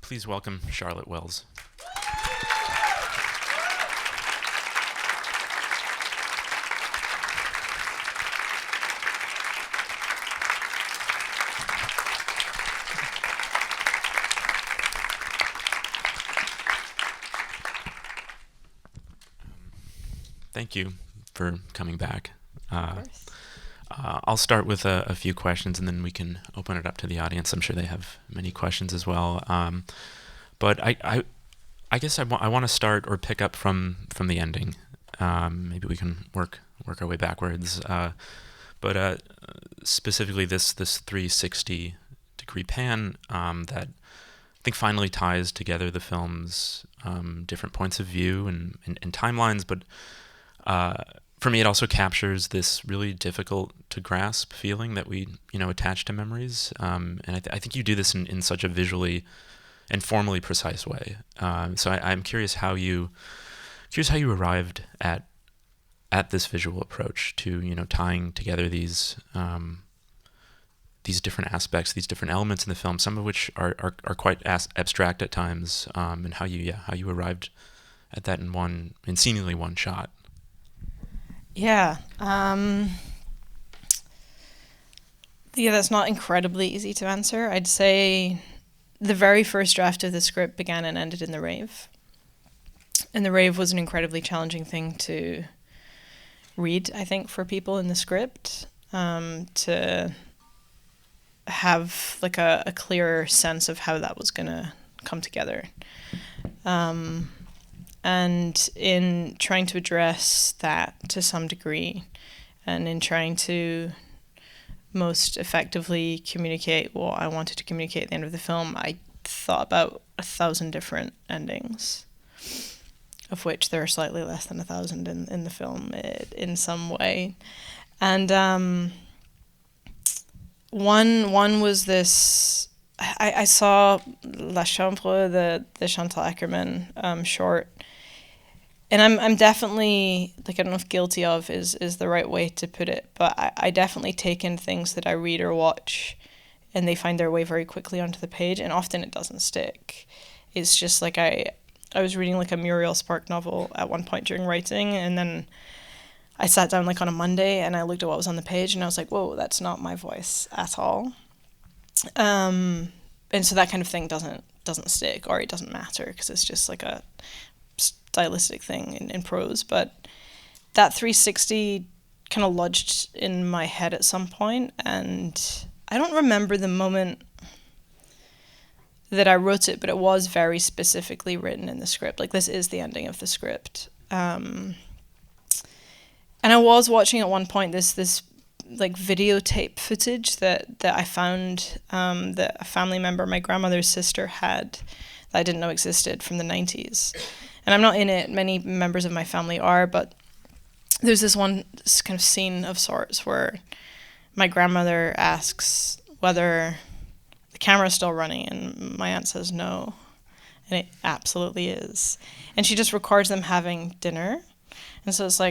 Please welcome Charlotte Wells. Thank you for coming back. Of course. I'll start with a few questions, and then we can open it up to the audience. I'm sure they have many questions as well. But I guess I want to start or pick up from the ending. Maybe we can work our way backwards. But specifically this 360-degree pan that I think finally ties together the film's different points of view and timelines, but for me, it also captures this really difficult to grasp feeling that we, attach to memories. And I think you do this in such a visually and formally precise way. So I'm curious how you arrived at this visual approach to, tying together these different aspects, these different elements in the film, some of which are quite abstract at times, and how you arrived at that in seemingly one shot. Yeah. That's not incredibly easy to answer. I'd say the very first draft of the script began and ended in the rave. And the rave was an incredibly challenging thing to read, I think, for people in the script, to have like a clearer sense of how that was going to come together. And in trying to address that to some degree, and in trying to most effectively communicate what I wanted to communicate at the end of the film, I thought about 1,000 different endings, of which there are slightly less than 1,000 in the film in some way. And one was this... I saw La Chambre, the Chantal Akerman short, and I'm definitely, I don't know if guilty of is the right way to put it, but I definitely take in things that I read or watch, and they find their way very quickly onto the page, and often it doesn't stick. It's just like I was reading a Muriel Spark novel at one point during writing, and then I sat down on a Monday, and I looked at what was on the page, and I was like, whoa, that's not my voice at all. And so that kind of thing doesn't stick, or it doesn't matter, because it's just a stylistic thing in prose. But that 360 kind of lodged in my head at some point, and I don't remember the moment that I wrote it, but it was very specifically written in the script. This is the ending of the script. And I was watching at one point this videotape footage that I found that a family member, my grandmother's sister, had, that I didn't know existed, from the 90s. And I'm not in it, many members of my family are, but there's this kind of scene of sorts where my grandmother asks whether the camera's still running, and my aunt says no, and it absolutely is. And she just records them having dinner. And so it's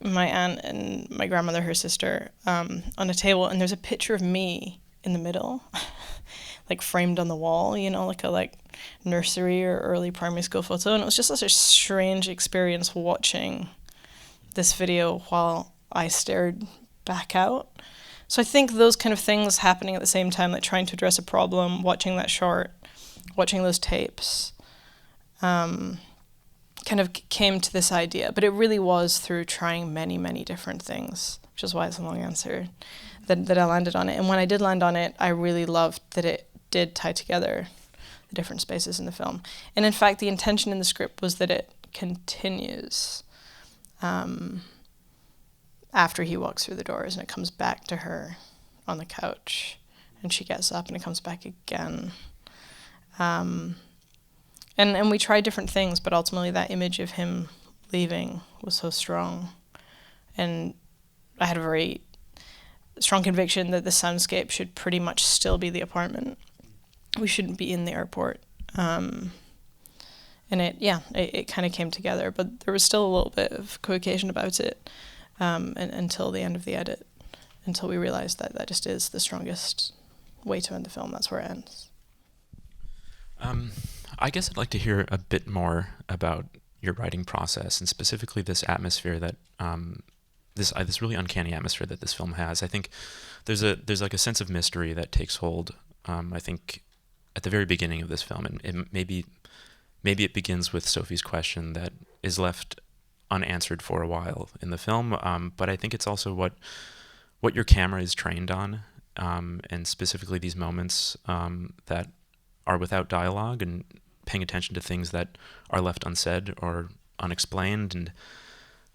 my aunt and my grandmother, her sister, on a table, and there's a picture of me in the middle, framed on the wall, a nursery or early primary school photo. And it was just such a strange experience watching this video while I stared back out. So I think those kind of things happening at the same time, trying to address a problem, watching that short, watching those tapes, kind of came to this idea. But it really was through trying many, many different things, which is why it's a long answer, that I landed on it. And when I did land on it, I really loved that it did tie together the different spaces in the film. And in fact, the intention in the script was that it continues after he walks through the doors, and it comes back to her on the couch, and she gets up, and it comes back again. And we tried different things, but ultimately that image of him leaving was so strong. And I had a very strong conviction that the soundscape should pretty much still be the apartment. We shouldn't be in the airport. And it kind of came together, but there was still a little bit of co-occasion about it until the end of the edit, until we realized that just is the strongest way to end the film. That's where it ends. I guess I'd like to hear a bit more about your writing process, and specifically this atmosphere that this really uncanny atmosphere that this film has. I think there's like a sense of mystery that takes hold. I think at the very beginning of this film, and maybe it begins with Sophie's question that is left unanswered for a while in the film. But I think it's also what your camera is trained on, and specifically these moments that are without dialogue and paying attention to things that are left unsaid or unexplained. And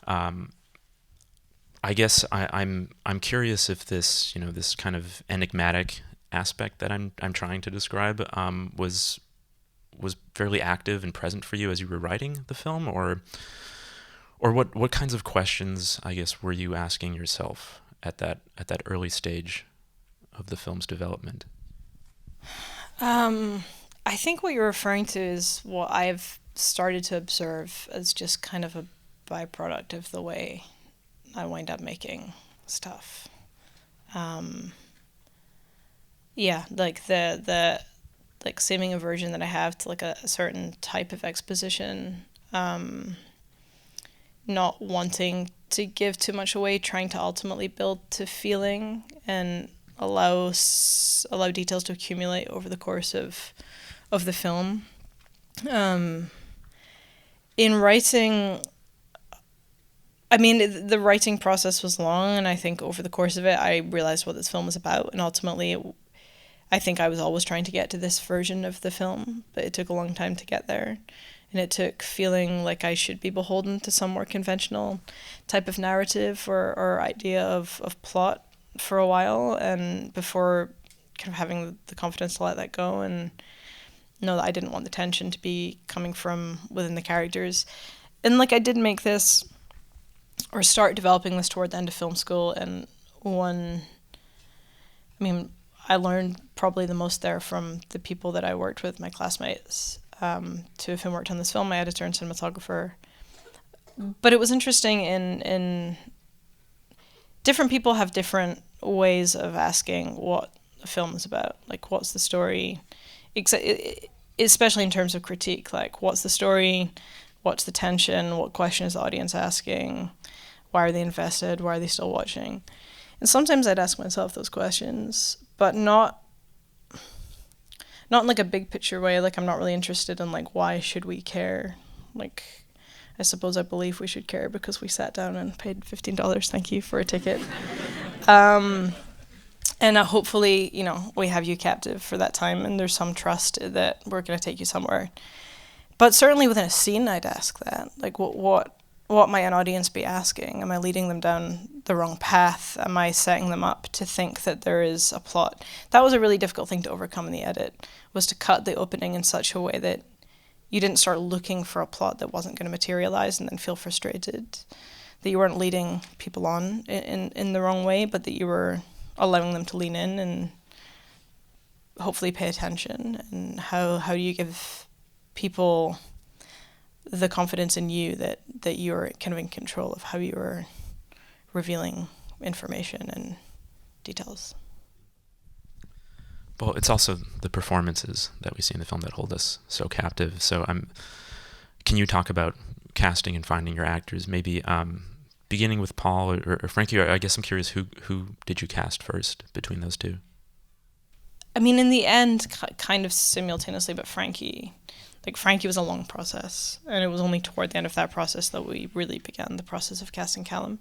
I guess I'm curious if this this kind of enigmatic aspect that I'm trying to describe was fairly active and present for you as you were writing the film, or what kinds of questions, I guess, were you asking yourself at that early stage of the film's development? I think what you're referring to is what I've started to observe as just kind of a byproduct of the way I wind up making stuff. Yeah, like the like seeming aversion that I have to like a certain type of exposition, not wanting to give too much away, trying to ultimately build to feeling and allow details to accumulate over the course of the film. In writing, I mean, the writing process was long, and I think over the course of it, I realized what this film was about, and ultimately, I think I was always trying to get to this version of the film, but it took a long time to get there, and it took feeling like I should be beholden to some more conventional type of narrative or idea of plot for a while, and before kind of having the confidence to let that go and know that I didn't want the tension to be coming from within the characters. And like I did make this, or start developing this toward the end of film school, and I learned probably the most there from the people that I worked with, my classmates, two of whom worked on this film, my editor and cinematographer. But it was interesting in different people have different ways of asking what a film is about. Like, what's the story? Especially in terms of critique, like, what's the story? What's the tension? What question is the audience asking? Why are they invested? Why are they still watching? And sometimes I'd ask myself those questions, but not in like a big picture way. Like, I'm not really interested in like, why should we care? Like, I suppose I believe we should care because we sat down and paid $15, thank you, for a ticket. And hopefully, we have you captive for that time, and there's some trust that we're going to take you somewhere. But certainly within a scene, I'd ask that. Like, what might an audience be asking? Am I leading them down the wrong path? Am I setting them up to think that there is a plot? That was a really difficult thing to overcome in the edit, was to cut the opening in such a way that you didn't start looking for a plot that wasn't going to materialize and then feel frustrated, that you weren't leading people on in the wrong way, but that you were allowing them to lean in and hopefully pay attention. And how do you give people the confidence in you that you're kind of in control of how you're revealing information and details? Well, it's also the performances that we see in the film that hold us so captive. So can you talk about casting and finding your actors? Maybe beginning with Paul or Frankie, or I guess I'm curious, who did you cast first between those two? I mean, in the end, kind of simultaneously, but Frankie was a long process, and it was only toward the end of that process that we really began the process of casting Calum.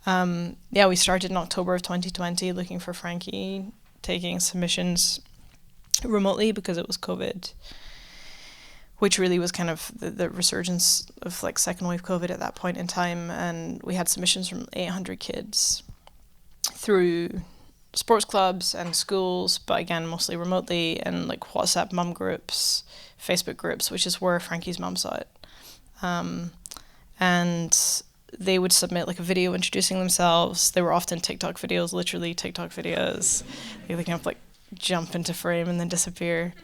We started in October of 2020 looking for Frankie, taking submissions remotely because it was COVID, which really was kind of the resurgence of like second wave COVID at that point in time. And we had submissions from 800 kids through sports clubs and schools, but again, mostly remotely, and like WhatsApp mum groups, Facebook groups, which is where Frankie's mum saw it. And they would submit like a video introducing themselves. They were often TikTok videos, literally TikTok videos. They kind of like jump into frame and then disappear.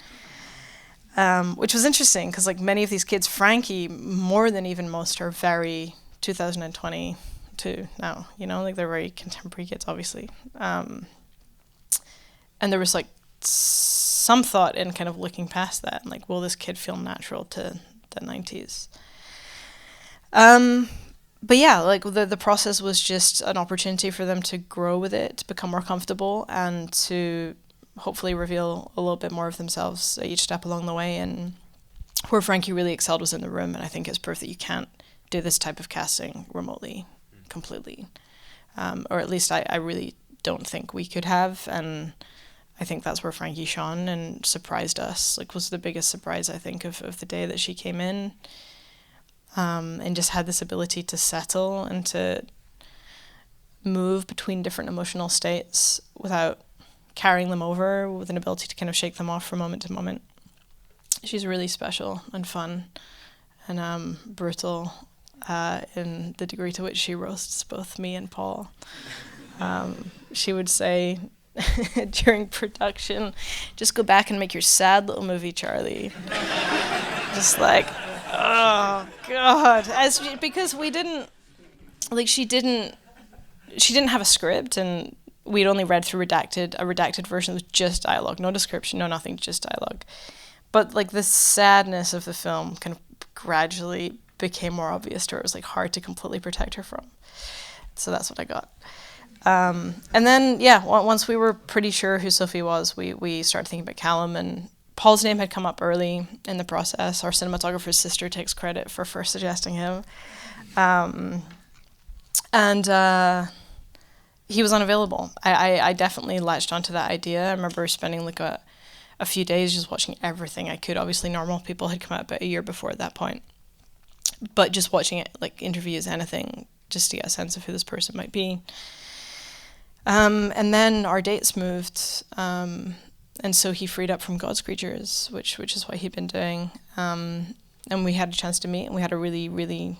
Which was interesting because like many of these kids, Frankie, more than even most, are very 2022 now, like they're very contemporary kids, obviously. And there was like some thought in kind of looking past that and like, will this kid feel natural to the 90s? But yeah, like the process was just an opportunity for them to grow with it, to become more comfortable, and to hopefully reveal a little bit more of themselves at each step along the way. And where Frankie really excelled was in the room, and I think it's proof that you can't do this type of casting remotely, completely. Or at least I really don't think we could have, and I think that's where Frankie shone and surprised us. Like, was the biggest surprise, I think, of the day that she came in. And just had this ability to settle and to move between different emotional states without carrying them over, with an ability to kind of shake them off from moment to moment. She's really special and fun and brutal in the degree to which she roasts both me and Paul. She would say during production, just go back and make your sad little movie, Charlie. Just like, oh God, because we didn't, like, she didn't have a script, and we'd only read through a redacted version with just dialogue, no description, no nothing, just dialogue. But like the sadness of the film kind of gradually became more obvious to her. It was like hard to completely protect her from. So that's what I got. And then, yeah, once we were pretty sure who Sophie was, we started thinking about Calum, and Paul's name had come up early in the process. Our cinematographer's sister takes credit for first suggesting him. And he was unavailable. I definitely latched onto that idea. I remember spending like a few days just watching everything I could. Obviously, Normal People had come out about a year before at that point. But just watching it, like interviews, anything, just to get a sense of who this person might be. And then our dates moved. And so he freed up from God's Creatures, which is what he'd been doing. And we had a chance to meet, and we had a really, really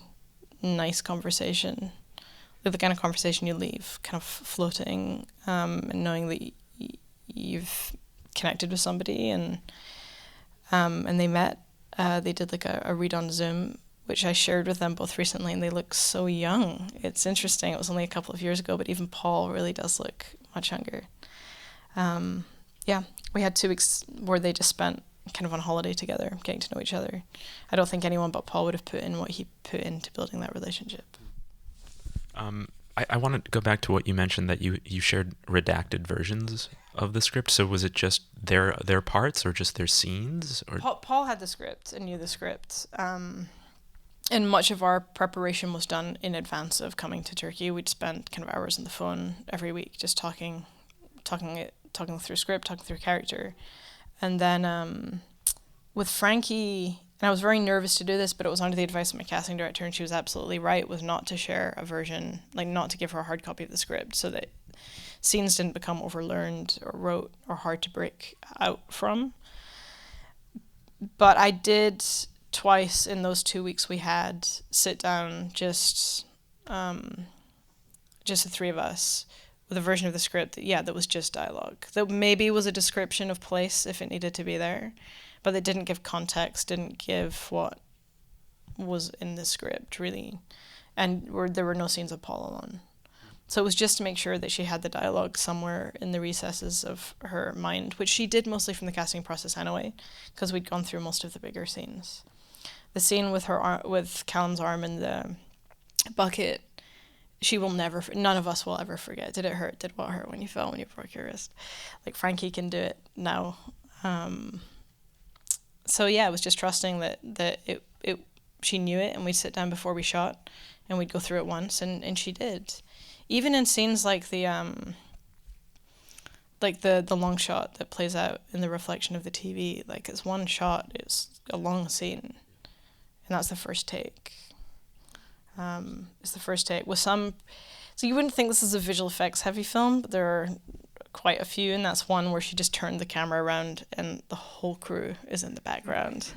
nice conversation. The kind of conversation you leave kind of floating, and knowing that you've connected with somebody, and they met. They did like a read on Zoom, which I shared with them both recently, and they look so young. It's interesting. It was only a couple of years ago, but even Paul really does look much younger. Yeah, we had 2 weeks where they just spent kind of on holiday together, getting to know each other. I don't think anyone but Paul would have put in what he put into building that relationship. I want to go back to what you mentioned, that you shared redacted versions of the script. So was it just their parts, or just their scenes? Or Paul had the script and knew the script. And much of our preparation was done in advance of coming to Turkey. We'd spend kind of hours on the phone every week, just talking through script, talking through character. And then with Frankie, and I was very nervous to do this, but it was under the advice of my casting director, and she was absolutely right, was not to share a version, like not to give her a hard copy of the script, so that scenes didn't become overlearned or rote or hard to break out from. But I did twice in those 2 weeks we had sit down, just the 3 of us, with a version of the script that was just dialogue. That maybe was a description of place if it needed to be there, but it didn't give context, didn't give what was in the script, really. And there were no scenes of Paul alone. So it was just to make sure that she had the dialogue somewhere in the recesses of her mind, which she did mostly from the casting process anyway, because we'd gone through most of the bigger scenes. The scene with with Calum's arm in the bucket, she will never, none of us will ever forget. Did it hurt? Did what hurt when you fell, when you broke your wrist? Like, Frankie can do it now. So yeah, it was just trusting that she knew it, and we'd sit down before we shot, and we'd go through it once, and she did. Even in scenes like the long shot that plays out in the reflection of the TV, like, it's one shot, it's a long scene, and that's the first take. It's the first take with some, so you wouldn't think this is a visual effects heavy film, but there are quite a few, and that's one where she just turned the camera around and the whole crew is in the background.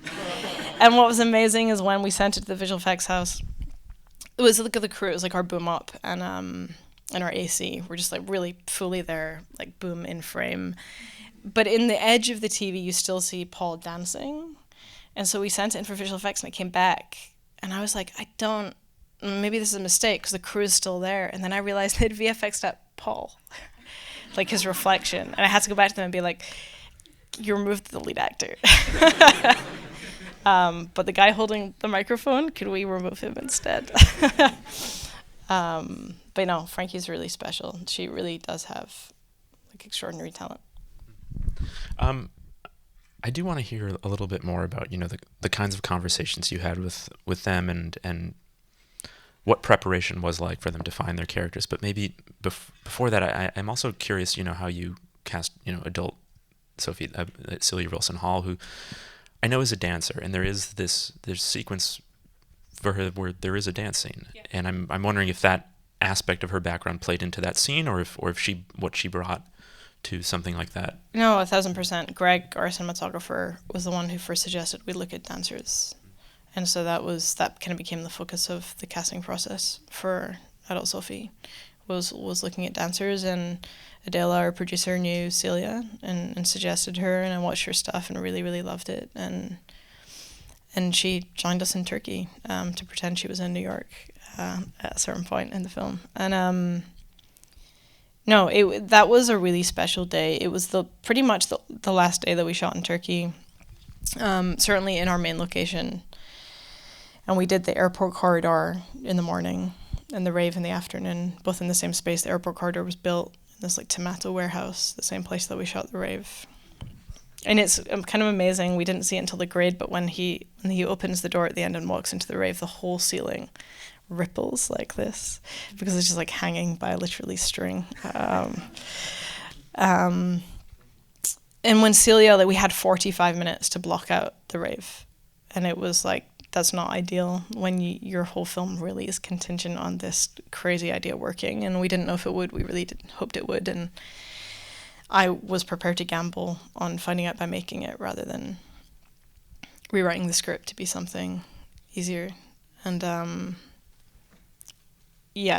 And what was amazing is when we sent it to the visual effects house, it was like the crew, it was like our boom up and our AC were just like really fully there, like boom in frame. But in the edge of the TV, you still see Paul dancing. And so we sent it in for visual effects, and it came back, and I was like, maybe this is a mistake because the crew is still there. And then I realized they'd VFX'd up Paul, like his reflection. And I had to go back to them and be like, you removed the lead actor. But the guy holding the microphone, could we remove him instead? But no, Frankie's really special. She really does have like extraordinary talent. I do want to hear a little bit more about, the kinds of conversations you had with them and what preparation was like for them to find their characters. But maybe before that, I'm also curious, how you cast, adult Sophie, Celia Wilson Hall, who I know is a dancer, and there's sequence for her where there is a dance scene, yeah. And I'm wondering if that aspect of her background played into that scene, or if what she brought to something like that. No, 1,000%. Greg, our cinematographer, was the one who first suggested we look at dancers, and so that kind of became the focus of the casting process for adult Sophie, was looking at dancers. And Adela, our producer, knew Celia and suggested her, and I watched her stuff and really, really loved it. And she joined us in Turkey to pretend she was in New York at a certain point in the film. And that was a really special day. It was pretty much the last day that we shot in Turkey, certainly in our main location. And we did the airport corridor in the morning and the rave in the afternoon, both in the same space. The airport corridor was built in this like tomato warehouse, the same place that we shot the rave. And it's kind of amazing. We didn't see it until the grade, but when he opens the door at the end and walks into the rave, the whole ceiling ripples like this because it's just like hanging by literally string. And when Celia, we had 45 minutes to block out the rave, and it was like, that's not ideal when your whole film really is contingent on this crazy idea working, and we didn't know if it would. We really hoped it would, and I was prepared to gamble on finding out by making it rather than rewriting the script to be something easier. And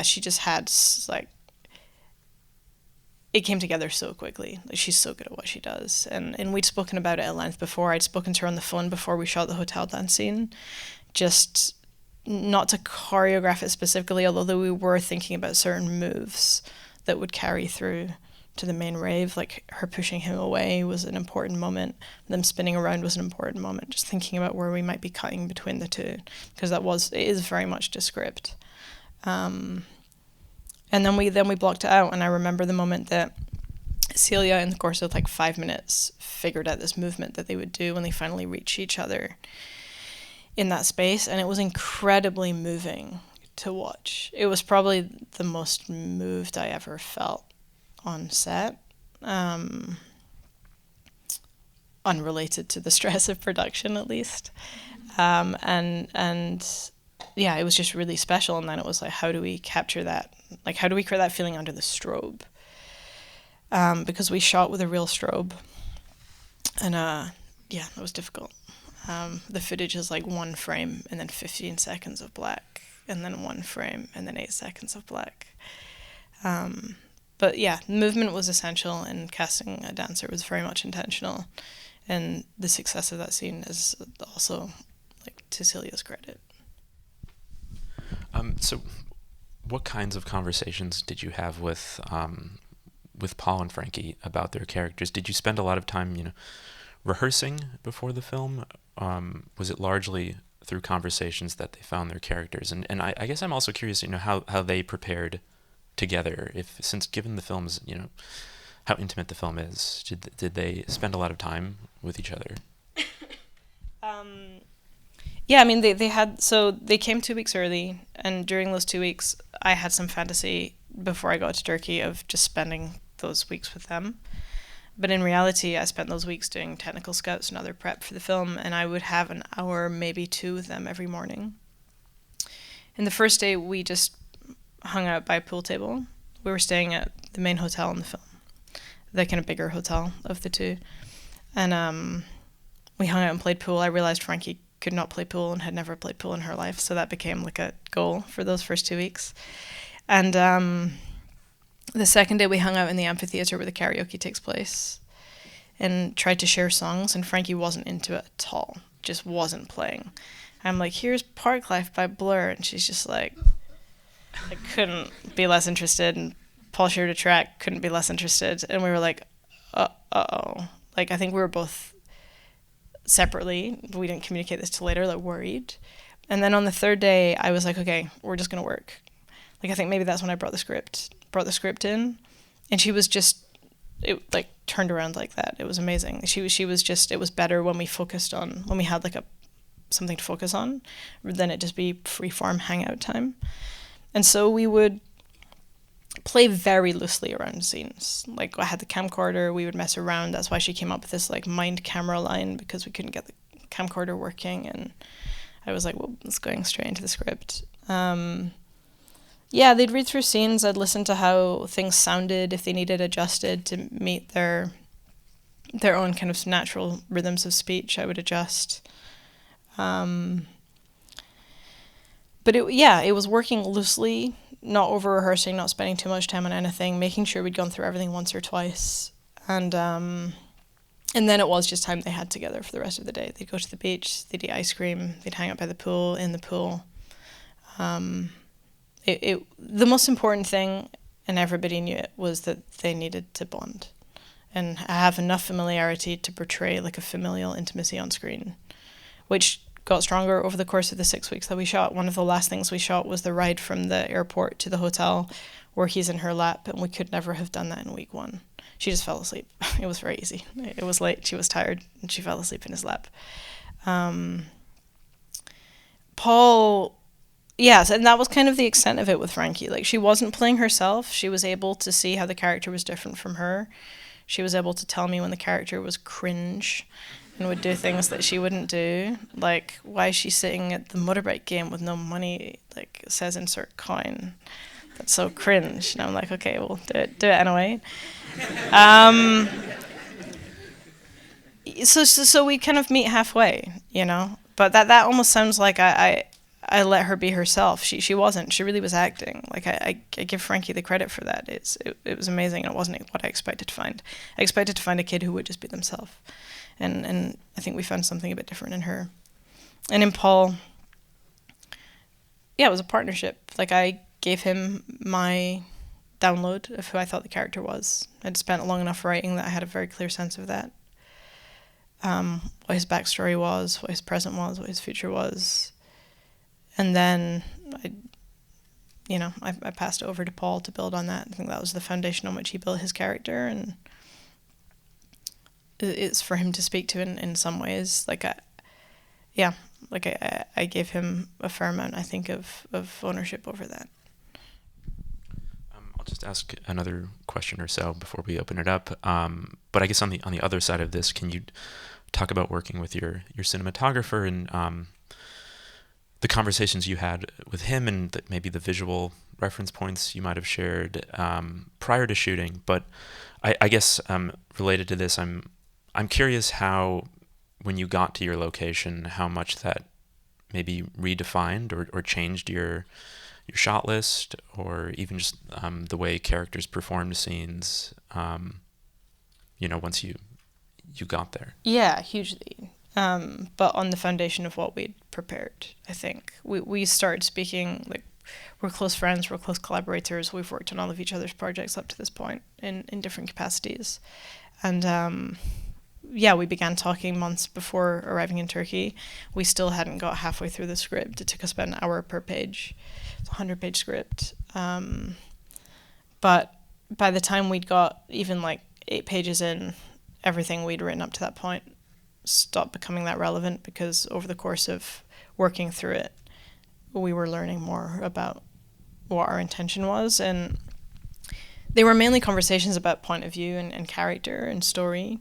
she just had like, it came together so quickly. Like, she's so good at what she does. And we'd spoken about it at length before. I'd spoken to her on the phone before we shot the hotel dance scene, just not to choreograph it specifically, although we were thinking about certain moves that would carry through to the main rave. Like her pushing him away was an important moment. Them spinning around was an important moment. Just thinking about where we might be cutting between the two, because it is very much to script. And then we blocked it out, and I remember the moment that Celia, in the course of like 5 minutes, figured out this movement that they would do when they finally reach each other in that space, and it was incredibly moving to watch. It was probably the most moved I ever felt on set, unrelated to the stress of production, at least. It was just really special. And then it was like, how do we capture that? Like, how do we create that feeling under the strobe? Because we shot with a real strobe, and it was difficult. The footage is like 1 frame and then 15 seconds of black, and then 1 frame and then 8 seconds of black. But yeah, movement was essential, and casting a dancer was very much intentional. And the success of that scene is also like to Celia's credit. So what kinds of conversations did you have with Paul and Frankie about their characters? Did you spend a lot of time, rehearsing before the film? Was it largely through conversations that they found their characters? And I guess I'm also curious, how they prepared together. Since given the film's, how intimate the film is, did they spend a lot of time with each other? Yeah, I mean, they came 2 weeks early, and during those 2 weeks, I had some fantasy before I got to Turkey of just spending those weeks with them. But in reality, I spent those weeks doing technical scouts and other prep for the film, and I would have an hour, maybe 2 with them every morning. And the first day, we just hung out by a pool table. We were staying at the main hotel in the film, the kind of bigger hotel of the two. And we hung out and played pool. I realized Frankie could not play pool and had never played pool in her life, so that became like a goal for those first 2 weeks. And the second day we hung out in the amphitheater where the karaoke takes place and tried to share songs, and Frankie wasn't into it at all, just wasn't playing. I'm like, here's Park Life by Blur, and she's just like, I couldn't be less interested, and Paul shared a track, couldn't be less interested, and we were like, uh-oh. Like, I think we were both separately, we didn't communicate this till later, like worried. And then on the third day, I was like, okay, we're just going to work. Like, I think maybe that's when I brought the script in. And she was just, it like turned around like that. It was amazing. She was just, it was better when we focused on, when we had like something to focus on, than it just be free form hangout time. And so we would play very loosely around scenes. Like, I had the camcorder, we would mess around. That's why she came up with this like mind camera line, because we couldn't get the camcorder working. And I was like, well, it's going straight into the script. Yeah, they'd read through scenes. I'd listen to how things sounded, if they needed adjusted to meet their own kind of natural rhythms of speech. I would adjust. But it was working loosely, not over rehearsing, not spending too much time on anything, making sure we'd gone through everything once or twice, and then it was just time they had together for the rest of the day. They'd go to the beach, they'd eat ice cream, they'd hang out by the pool, in the pool. The most important thing, and everybody knew it, was that they needed to bond and have enough familiarity to portray like a familial intimacy on screen, which got stronger over the course of the 6 weeks that we shot. One of the last things we shot was the ride from the airport to the hotel, where he's in her lap, and we could never have done that in week 1. She just fell asleep. It was very easy. It was late, she was tired, and she fell asleep in his lap. Paul, yes, and that was kind of the extent of it with Frankie. Like, she wasn't playing herself. She was able to see how the character was different from her. She was able to tell me when the character was cringe and would do things that she wouldn't do. Like, why is she sitting at the motorbike game with no money? Like, it says insert coin. That's so cringe. And I'm like, okay, well, do it anyway. So we kind of meet halfway, you know? But that almost sounds like I let her be herself. She wasn't. She really was acting. Like, I give Frankie the credit for that. It was amazing, and it wasn't what I expected to find. I expected to find a kid who would just be themselves. And I think we found something a bit different in her. And in Paul, yeah, it was a partnership. Like, I gave him my download of who I thought the character was. I'd spent long enough writing that I had a very clear sense of that. What his backstory was, what his present was, what his future was. And then I passed it over to Paul to build on that. I think that was the foundation on which he built his character, and it's for him to speak to in some ways. I gave him a fair amount, I think, of ownership over that. I'll just ask another question or so before we open it up. But I guess on the other side of this, can you talk about working with your cinematographer and the conversations you had with him, and maybe the visual reference points you might have shared prior to shooting? But I guess related to this, I'm curious how, when you got to your location, how much that maybe redefined or changed your shot list, or even just the way characters performed scenes, once you got there. Yeah, hugely. But on the foundation of what we'd prepared, I think. We started speaking, like, we're close friends, we're close collaborators, we've worked on all of each other's projects up to this point in different capacities. And we began talking months before arriving in Turkey. We still hadn't got halfway through the script. It took us about an hour per page. It's a 100-page script. But by the time we'd got even like 8 pages in, everything we'd written up to that point stopped becoming that relevant, because over the course of working through it, we were learning more about what our intention was. And they were mainly conversations about point of view and character and story,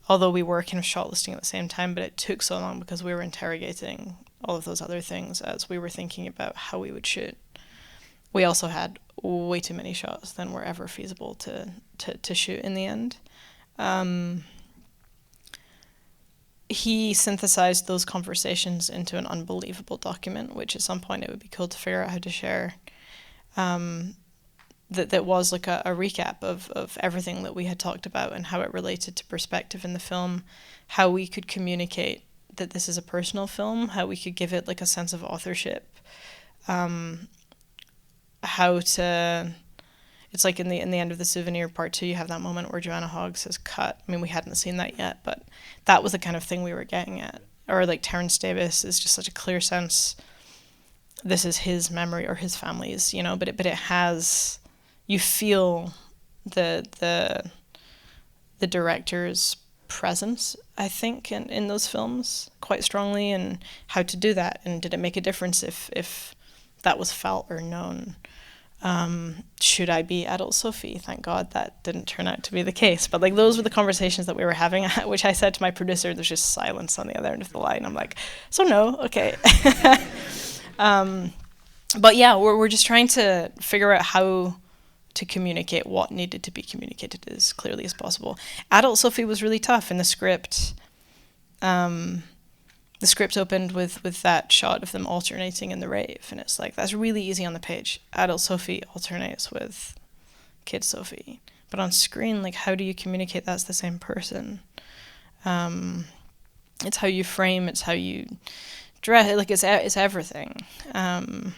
although we were kind of shot listing at the same time. But it took so long because we were interrogating all of those other things as we were thinking about how we would shoot. We also had way too many shots than were ever feasible to shoot in the end. He synthesized those conversations into an unbelievable document, which at some point it would be cool to figure out how to share. That was like a recap of everything that we had talked about and how it related to perspective in the film, how we could communicate that this is a personal film, how we could give it like a sense of authorship, it's It's like in the end of The Souvenir Part 2, you have that moment where Joanna Hogg says cut. I mean, we hadn't seen that yet, but that was the kind of thing we were getting at. Or like Terence Davis is just such a clear sense, this is his memory or his family's, you know, but it has, you feel the director's presence, I think, in those films quite strongly, and how to do that, and did it make a difference if that was felt or known. Should I be adult Sophie? Thank God that didn't turn out to be the case. But like those were the conversations that we were having, which I said to my producer, there's just silence on the other end of the line. I'm like, so no, okay. But yeah, we're just trying to figure out how to communicate what needed to be communicated as clearly as possible. Adult Sophie was really tough in the script. The script opened with that shot of them alternating in the rave, and it's like, that's really easy on the page. Adult Sophie alternates with kid Sophie. But on screen, like, how do you communicate that's the same person? It's how you frame, it's how you dress, like, it's everything. And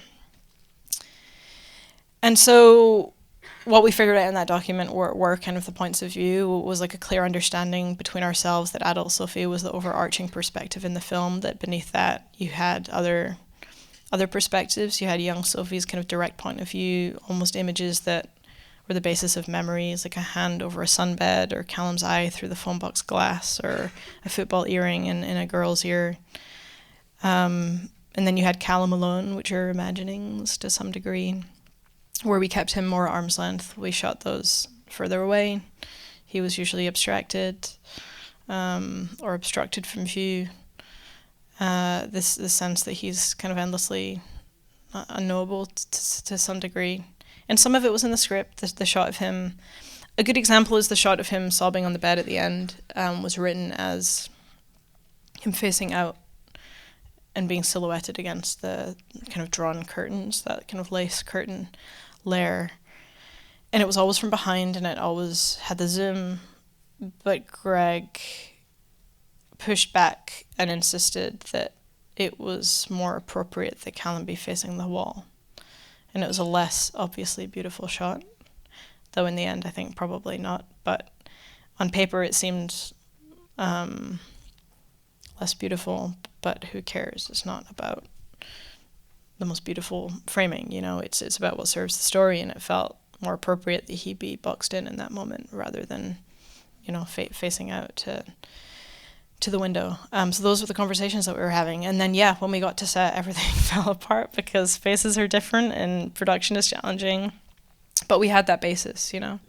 so what we figured out in that document were kind of the points of view, was like a clear understanding between ourselves that adult Sophie was the overarching perspective in the film, that beneath that you had other perspectives. You had young Sophie's kind of direct point of view, almost images that were the basis of memories, like a hand over a sunbed, or Calum's eye through the phone box glass, or a football earring in a girl's ear. And then you had Calum alone, which are imaginings to some degree, where we kept him more arm's length. We shot those further away. He was usually abstracted or obstructed from view. This sense that he's kind of endlessly unknowable to some degree. And some of it was in the script, the shot of him. A good example is the shot of him sobbing on the bed at the end, was written as him facing out and being silhouetted against the kind of drawn curtains, that kind of lace curtain layer. And it was always from behind, and it always had the zoom, but Greg pushed back and insisted that it was more appropriate that Calum be facing the wall. And it was a less obviously beautiful shot, though in the end I think probably not, but on paper it seemed less beautiful, but who cares? It's not about the most beautiful framing, you know, it's about what serves the story, and it felt more appropriate that he be boxed in that moment rather than, you know, facing out to the window. So those were the conversations that we were having. And then, yeah, when we got to set, everything fell apart because faces are different and production is challenging. But we had that basis, you know.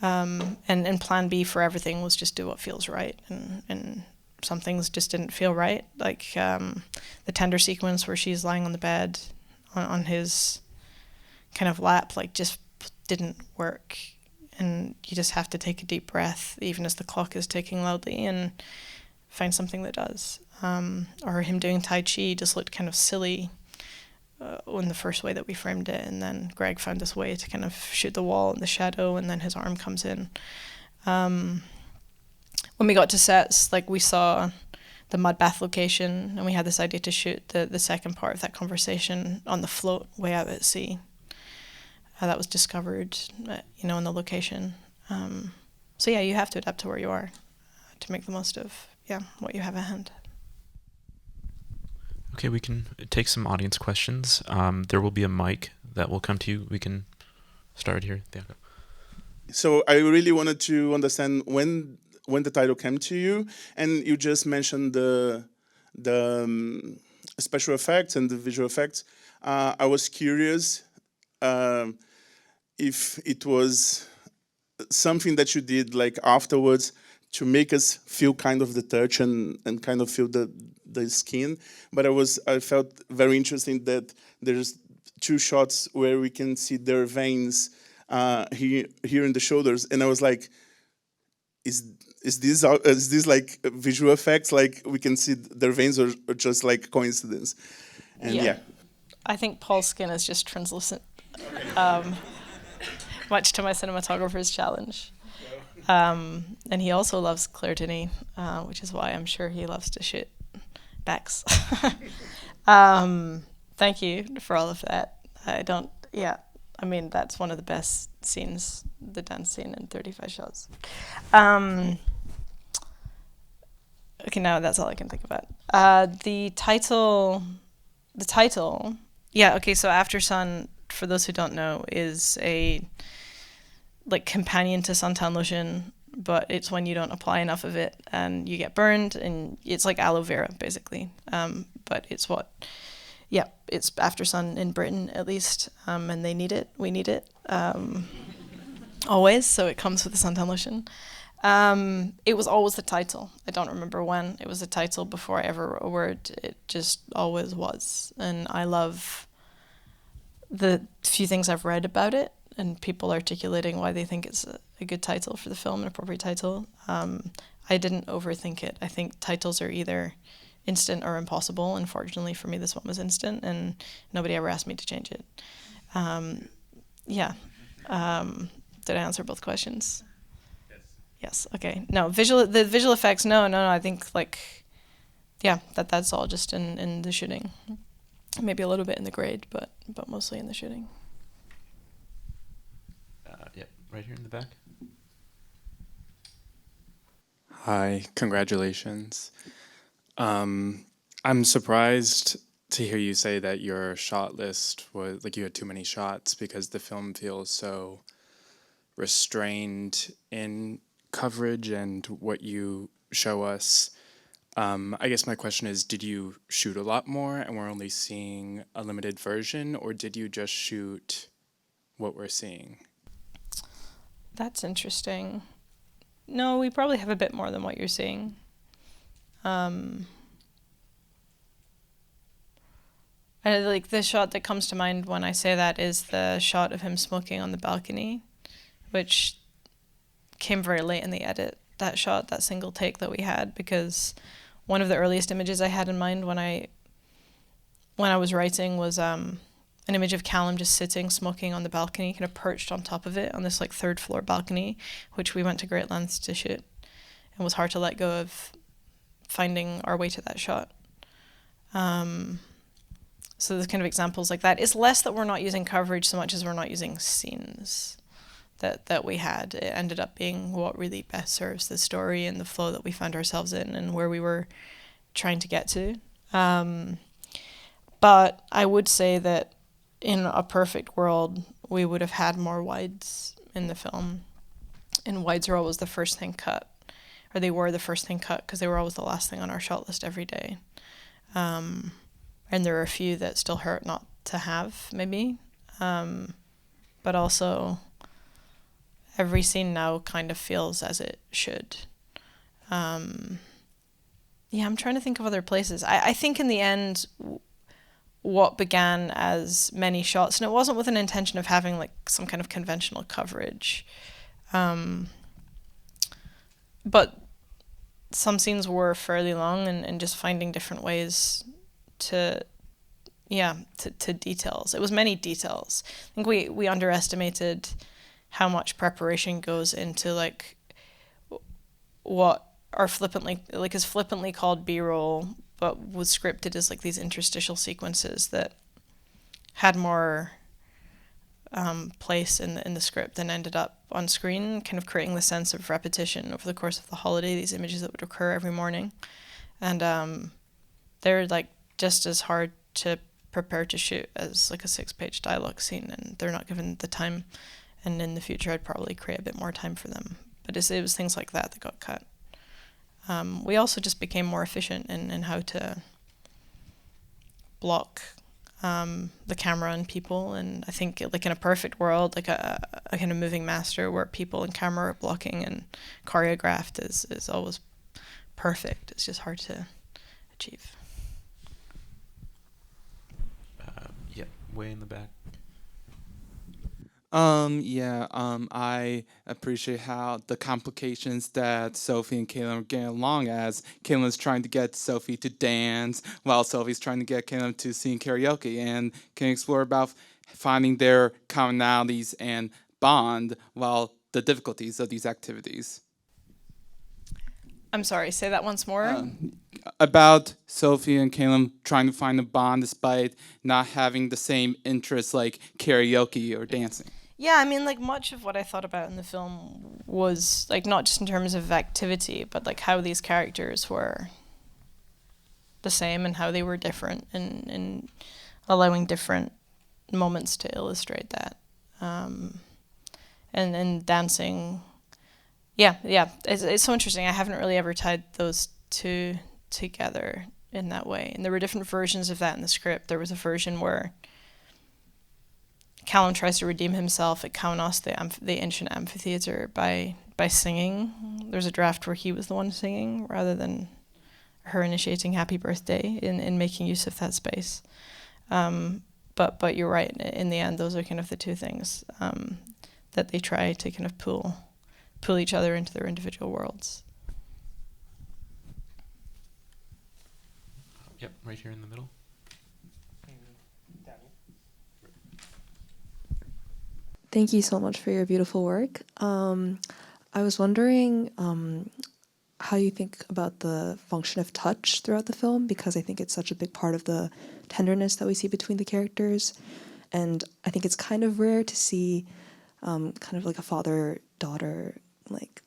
And plan B for everything was just do what feels right. And some things just didn't feel right. Like the tender sequence where she's lying on the bed on his kind of lap, like just didn't work. And you just have to take a deep breath, even as the clock is ticking loudly, and find something that does. Or him doing Tai Chi just looked kind of silly in the first way that we framed it, and then Greg found this way to kind of shoot the wall in the shadow, and then his arm comes in. When we got to sets, like we saw the mud bath location, and we had this idea to shoot the second part of that conversation on the float way out at sea. That was discovered, you know, in the location. So yeah, you have to adapt to where you are to make the most of what you have at hand. Okay, we can take some audience questions. There will be a mic that will come to you. We can start here. There. So I really wanted to understand when the title came to you, and you just mentioned the special effects and the visual effects. I was curious if it was something that you did like afterwards to make us feel kind of the touch and kind of feel the skin. But I felt very interesting that there's two shots where we can see their veins here in the shoulders, and I was like, is this like visual effects, like we can see their veins, or just like coincidence? And yeah. I think Paul's skin is just translucent, much to my cinematographer's challenge. And he also loves Claire-Denis, which is why I'm sure he loves to shoot backs. Thank you for all of that. I mean, that's one of the best scenes, the dance scene in 35 shots. Okay, now that's all I can think about. The title, yeah, okay, so Aftersun, for those who don't know, is a like companion to suntan lotion, but it's when you don't apply enough of it and you get burned, and it's like aloe vera basically. But it's it's Aftersun in Britain at least, and they need it. We need it always. So it comes with the suntan lotion. It was always the title. I don't remember when. It was the title before I ever wrote a word. It just always was. And I love the few things I've read about it and people articulating why they think it's a good title for the film, an appropriate title. I didn't overthink it. I think titles are either instant or impossible. Unfortunately for me, this one was instant, and nobody ever asked me to change it. Did I answer both questions? Yes. Okay. No, the visual effects. No. I think that's all just in the shooting. Maybe a little bit in the grade, but mostly in the shooting. Right here in the back. Hi, congratulations. I'm surprised to hear you say that your shot list was like you had too many shots, because the film feels so restrained in coverage and what you show us. I guess my question is, did you shoot a lot more and we're only seeing a limited version, or did you just shoot what we're seeing? That's interesting. No, we probably have a bit more than what you're seeing. Like the shot that comes to mind when I say that is the shot of him smoking on the balcony, which came very late in the edit. That shot, that single take that we had, because one of the earliest images I had in mind when I was writing was an image of Calum just sitting smoking on the balcony, kind of perched on top of it on this like third floor balcony, which we went to great lengths to shoot, and was hard to let go of finding our way to that shot. So there's kind of examples like that. It's less that we're not using coverage so much as we're not using scenes that we had. It ended up being what really best serves the story and the flow that we found ourselves in and where we were trying to get to. But I would say that in a perfect world, we would have had more wides in the film. And wides are always the first thing cut, or they were the first thing cut, because they were always the last thing on our shot list every day. And there are a few that still hurt not to have, maybe. But also, every scene now kind of feels as it should. I'm trying to think of other places. I think in the end, what began as many shots, and it wasn't with an intention of having like some kind of conventional coverage, but some scenes were fairly long, and just finding different ways to details. It was many details. I think we underestimated how much preparation goes into like what are is flippantly called B-roll, but was scripted as like these interstitial sequences that had more place in the script and ended up on screen, kind of creating the sense of repetition over the course of the holiday, these images that would occur every morning. And they're like just as hard to prepare to shoot as like a 6-page dialogue scene, and they're not given the time. And in the future, I'd probably create a bit more time for them. But it was things like that got cut. We also just became more efficient in how to block the camera and people. And I think like in a perfect world, like a kind of moving master where people and camera are blocking and choreographed is always perfect. It's just hard to achieve. Way in the back. I appreciate how the complications that Sophie and Calum are getting along, as Calum is trying to get Sophie to dance while Sophie's trying to get Calum to sing karaoke, and can explore about finding their commonalities and bond while the difficulties of these activities. I'm sorry, say that once more. About Sophie and Calum trying to find a bond despite not having the same interests like karaoke or dancing. Yeah, I mean, like, much of what I thought about in the film was, like, not just in terms of activity, but, like, how these characters were the same and how they were different, and allowing different moments to illustrate that. And dancing, yeah, it's so interesting. I haven't really ever tied those two together in that way. And there were different versions of that in the script. There was a version where Calum tries to redeem himself at Kaunos, the ancient amphitheater, by singing. There's a draft where he was the one singing rather than her initiating Happy Birthday in making use of that space. But you're right. In the end, those are kind of the two things that they try to kind of pull each other into their individual worlds. Yep, right here in the middle. Thank you so much for your beautiful work. I was wondering how you think about the function of touch throughout the film, because I think it's such a big part of the tenderness that we see between the characters. And I think it's kind of rare to see kind of like a father-daughter like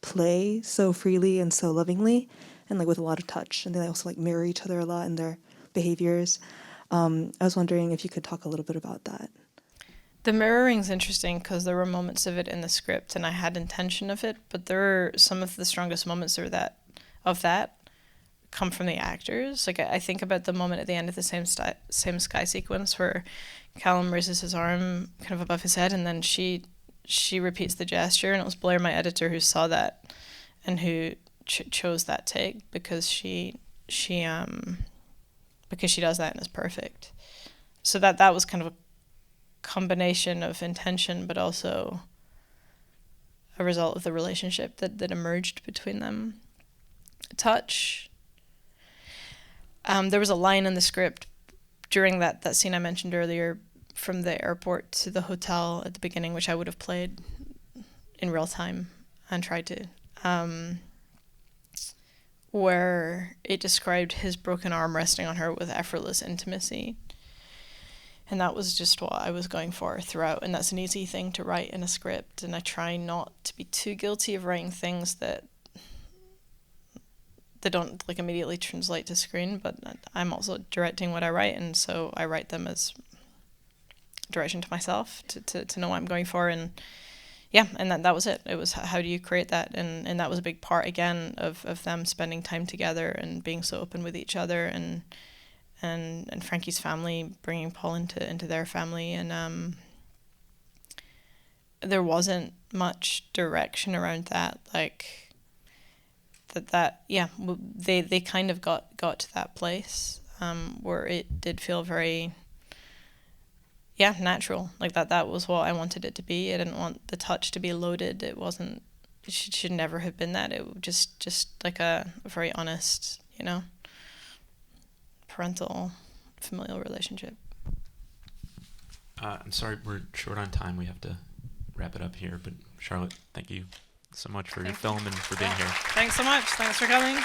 play so freely and so lovingly and like with a lot of touch. And they also like mirror each other a lot in their behaviors. I was wondering if you could talk a little bit about that. The mirroring's interesting because there were moments of it in the script and I had intention of it, but there are some of the strongest moments of that come from the actors. Like I think about the moment at the end of the same sky sequence where Calum raises his arm kind of above his head and then she repeats the gesture, and it was Blair, my editor, who saw that and who chose that take because she does that and is perfect. So that was kind of a combination of intention but also a result of the relationship that emerged between them. Touch. There was a line in the script during that scene I mentioned earlier from the airport to the hotel at the beginning, which I would have played in real time and tried to, where it described his broken arm resting on her with effortless intimacy. And that was just what I was going for throughout. And that's an easy thing to write in a script. And I try not to be too guilty of writing things that don't like immediately translate to screen. But I'm also directing what I write. And so I write them as direction to myself to know what I'm going for. And yeah, and that was it. It was how do you create that? And that was a big part, again, of them spending time together and being so open with each other and Frankie's family bringing Paul into their family, and there wasn't much direction around that, like they kind of got to that place where it did feel very natural, like that was what I wanted it to be. I didn't want the touch to be loaded. It should never have been that. It just like a very honest, parental, familial relationship. I'm sorry, we're short on time. We have to wrap it up here. But Charlotte, thank you so much for your film and for being here. Thanks so much. Thanks for coming.